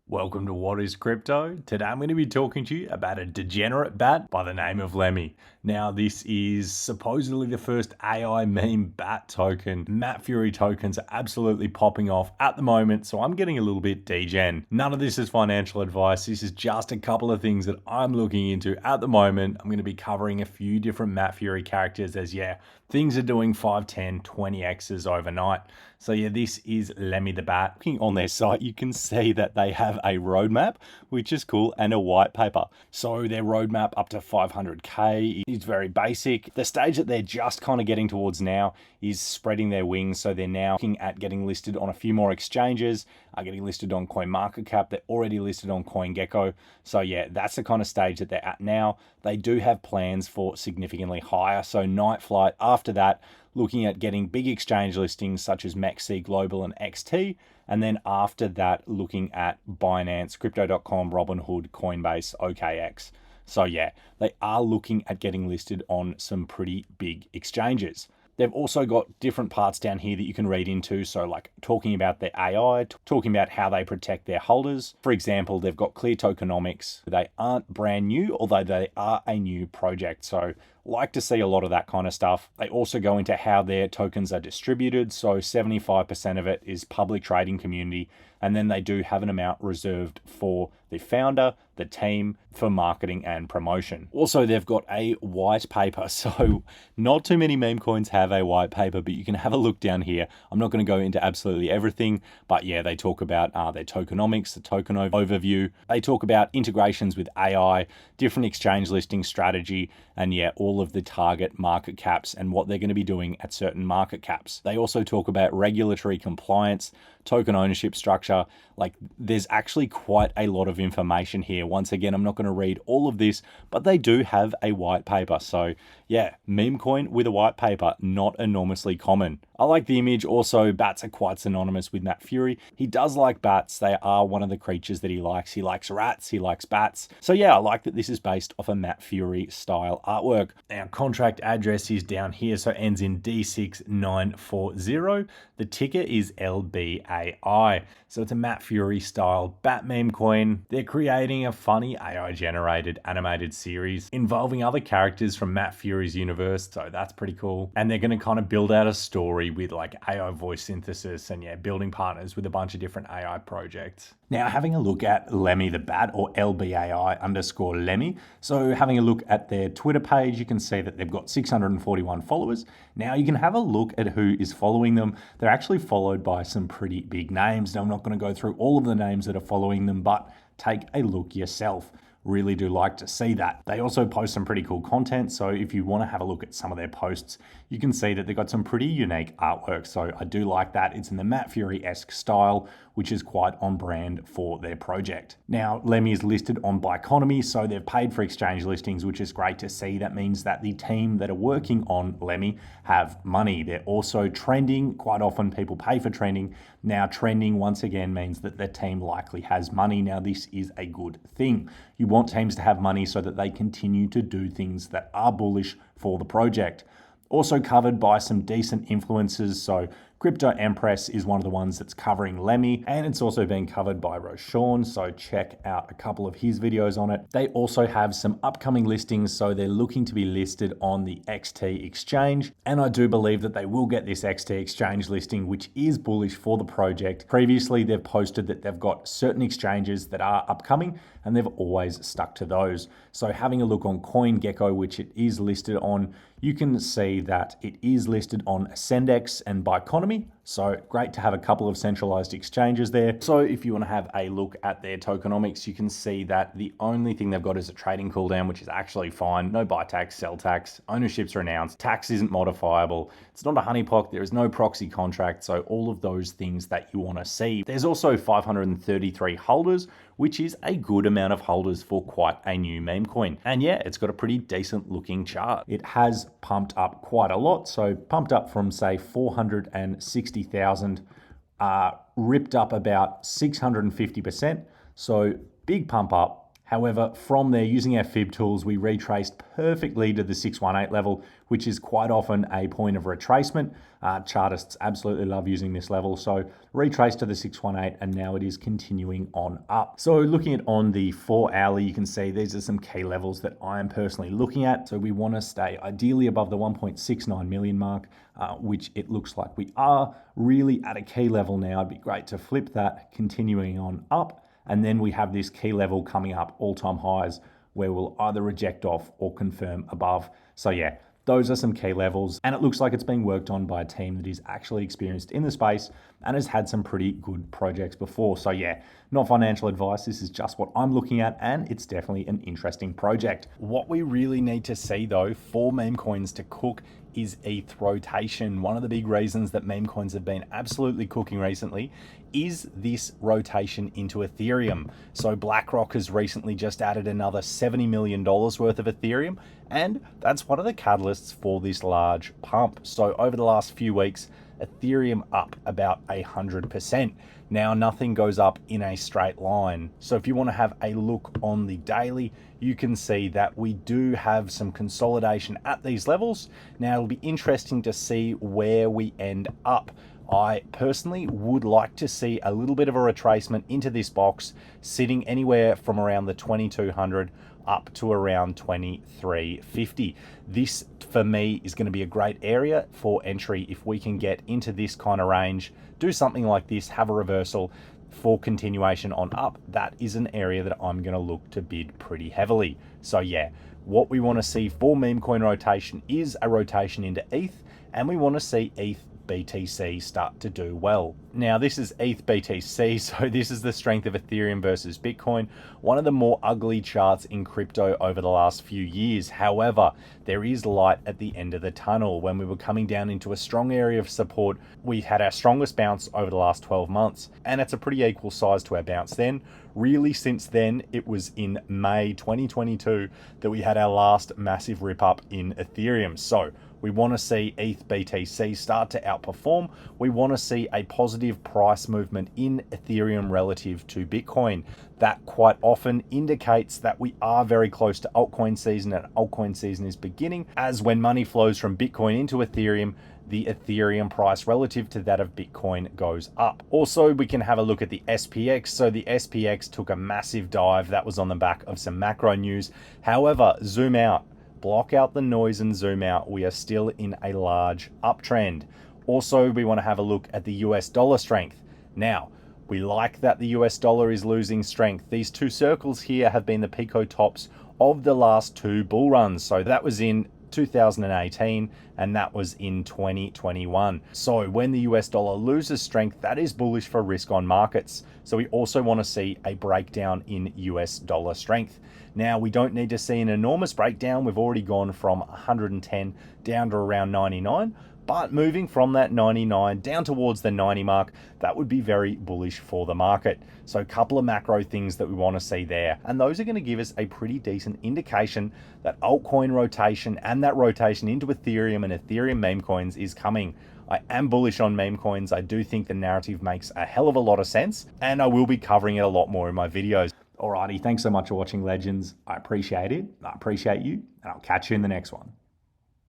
Welcome to What is Crypto? Today I'm going to be talking to you about a degenerate bat by the name of Lemmy. Now, this is supposedly the first AI meme bat token. Matt Furie tokens are absolutely popping off at the moment, so I'm getting a little bit degen. None of this is financial advice. This is just a couple of things that I'm looking into at the moment. I'm going to be covering a few different Matt Furie characters as, things are doing 5, 10, 20x's overnight. So this is Lemmy the Bat. Looking on their site, you can see that they have a roadmap, which is cool, and a white paper. So their roadmap up to 500K is very basic. The stage that they're just kind of getting towards now is spreading their wings. So they're now looking at getting listed on a few more exchanges, getting listed on CoinMarketCap. They're already listed on CoinGecko. So that's the kind of stage that they're at now. They do have plans for significantly higher. So Night Flight after that, looking at getting big exchange listings such as MEXC, Global, and XT. And then after that, looking at Binance, Crypto.com, Robinhood, Coinbase, OKX. So they are looking at getting listed on some pretty big exchanges. They've also got different parts down here that you can read into. So like talking about their AI, talking about how they protect their holders. For example, they've got clear tokenomics. They aren't brand new, although they are a new project. So like to see a lot of that kind of stuff. They also go into how their tokens are distributed. So 75% of it is public trading community. And then they do have an amount reserved for the founder, the team, for marketing and promotion. Also, they've got a white paper. So not too many meme coins have a white paper, but you can have a look down here. I'm not going to go into absolutely everything, but they talk about their tokenomics, the token overview. They talk about integrations with AI, different exchange listing strategy, and all of the target market caps and what they're going to be doing at certain market caps. They also talk about regulatory compliance, token ownership structure. Like there's actually quite a lot of information here. Once again, I'm not going to read all of this, but they do have a white paper. So meme coin with a white paper, not enormously common. I like the image. Also, bats are quite synonymous with Matt Furie. He does like bats. They are one of the creatures that he likes. He likes rats. He likes bats. So I like that this is based off a Matt Furie style artwork. Now, contract address is down here. So ends in D6940. The ticker is LBAI. So it's a Matt Furie style bat meme coin. They're creating a funny AI generated animated series involving other characters from Matt Furie's universe. So that's pretty cool. And they're going to kind of build out a story with like AI voice synthesis and building partners with a bunch of different AI projects. Now, having a look at Lemmy the Bat, or LBAI_Lemmy. So having a look at their Twitter page, you can see that they've got 641 followers. Now you can have a look at who is following them. They're actually followed by some pretty big names. Now I'm not going to go through all of the names that are following them, but take a look yourself. Really do like to see that. They also post some pretty cool content. So if you want to have a look at some of their posts, you can see that they've got some pretty unique artwork. So I do like that. It's in the Matt Furie-esque style, which is quite on brand for their project. Now, Lemmy is listed on Biconomy, so they've paid for exchange listings, which is great to see. That means that the team that are working on Lemmy have money. They're also trending. Quite often people pay for trending. Now, trending once again means that the team likely has money. Now, this is a good thing. You want teams to have money so that they continue to do things that are bullish for the project. Also covered by some decent influencers. So Crypto Empress is one of the ones that's covering Lemmy, and it's also being covered by Roshan, so check out a couple of his videos on it. They also have some upcoming listings, so they're looking to be listed on the XT exchange, and I do believe that they will get this XT exchange listing, which is bullish for the project. Previously, they've posted that they've got certain exchanges that are upcoming, and they've always stuck to those. So having a look on CoinGecko, which it is listed on, you can see that it is listed on Ascendex and Biconomy. So great to have a couple of centralized exchanges there. So if you want to have a look at their tokenomics, you can see that the only thing they've got is a trading cooldown, which is actually fine. No buy tax, sell tax, ownership's renounced, tax isn't modifiable. It's not a honeypot. There is no proxy contract. So all of those things that you want to see. There's also 533 holders, which is a good amount of holders for quite a new meme coin. And it's got a pretty decent looking chart. It has pumped up quite a lot. So pumped up from say 460,000, ripped up about 650%. So big pump up. However, from there, using our fib tools, we retraced perfectly to the 618 level, which is quite often a point of retracement. Chartists absolutely love using this level. So retraced to the 618, and now it is continuing on up. So looking at on the 4 hourly, you can see these are some key levels that I am personally looking at. So we want to stay ideally above the 1.69 million mark, which it looks like we are really at a key level now. It'd be great to flip that, continuing on up. And then we have this key level coming up, all-time highs, where we'll either reject off or confirm above. So yeah, those are some key levels, and it looks like it's being worked on by a team that is actually experienced in the space and has had some pretty good projects before. So yeah, not financial advice. This is just what I'm looking at, and it's definitely an interesting project. What we really need to see though for meme coins to cook is ETH rotation. One of the big reasons that meme coins have been absolutely cooking recently is this rotation into Ethereum. So BlackRock has recently just added another $70 million worth of Ethereum, and that's one of the catalysts for this large pump. So over the last few weeks, Ethereum up about 100%. Now, nothing goes up in a straight line. So if you want to have a look on the daily, you can see that we do have some consolidation at these levels. Now, it'll be interesting to see where we end up. I personally would like to see a little bit of a retracement into this box, sitting anywhere from around the 2200 up to around 2350. This for me is going to be a great area for entry if we can get into this kind of range, do something like this, have a reversal for continuation on up. That is an area that I'm going to look to bid pretty heavily. So yeah, what we want to see for meme coin rotation is a rotation into ETH, and we want to see ETH BTC start to do well. Now, this is ETH BTC, so this is the strength of Ethereum versus Bitcoin, one of the more ugly charts in crypto over the last few years. However, there is light at the end of the tunnel. When we were coming down into a strong area of support, we had our strongest bounce over the last 12 months, and it's a pretty equal size to our bounce then. Really, since then, it was in May 2022 that we had our last massive rip up in Ethereum. So we want to see ETH BTC start to outperform. We want to see a positive price movement in Ethereum relative to Bitcoin. That quite often indicates that we are very close to altcoin season, and altcoin season is beginning, as when money flows from Bitcoin into Ethereum, the Ethereum price relative to that of Bitcoin goes up. Also, we can have a look at the SPX. So the SPX took a massive dive. That was on the back of some macro news. However, zoom out, block out the noise and zoom out. We are still in a large uptrend. Also, we want to have a look at the US dollar strength. Now, we like that the US dollar is losing strength. These two circles here have been the Pico tops of the last two bull runs. So that was in 2018 and that was in 2021. So when the US dollar loses strength, that is bullish for risk on markets. So we also want to see a breakdown in US dollar strength. Now, we don't need to see an enormous breakdown. We've already gone from 110 down to around 99. But moving from that 99 down towards the 90 mark, that would be very bullish for the market. So a couple of macro things that we want to see there. And those are going to give us a pretty decent indication that altcoin rotation and that rotation into Ethereum and Ethereum meme coins is coming. I am bullish on meme coins. I do think the narrative makes a hell of a lot of sense, and I will be covering it a lot more in my videos. Alrighty, thanks so much for watching, legends. I appreciate it. I appreciate you, and I'll catch you in the next one.